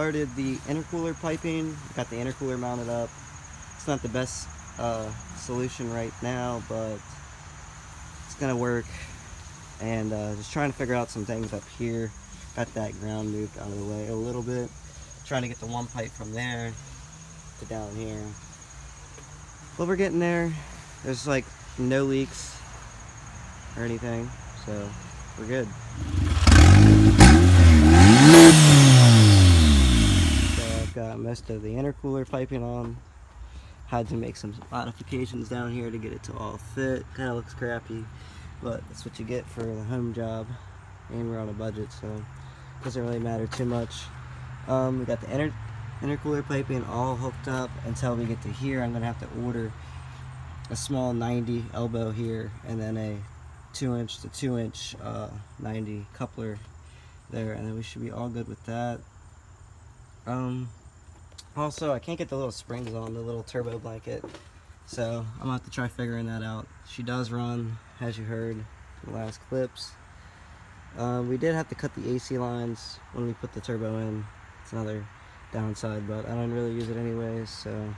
started the intercooler piping. Got the intercooler mounted up. It's not the best solution right now, but it's gonna work. And just trying to figure out some things up here. Got that ground moved out of the way a little bit. Trying to get the one pipe from there to down here. But we're getting there. There's like no leaks or anything, so we're good. So I've got most of the intercooler piping on. Had to make some modifications down here to get it to all fit. Kind of looks crappy, but that's what you get for the home job, and we're on a budget, so it doesn't really matter too much. We got the intercooler piping all hooked up. Until we get to here, I'm gonna have to order a small 90 elbow here, and then a 2-inch to 2-inch 90 coupler there, and then we should be all good with that. Also, I can't get the little springs on the little turbo blanket, so I'm gonna have to try figuring that out. She does run, as you heard in the last clips. We did have to cut the AC lines when we put the turbo in. It's another downside, but I don't really use it anyways, so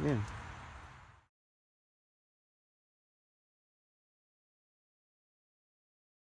yeah.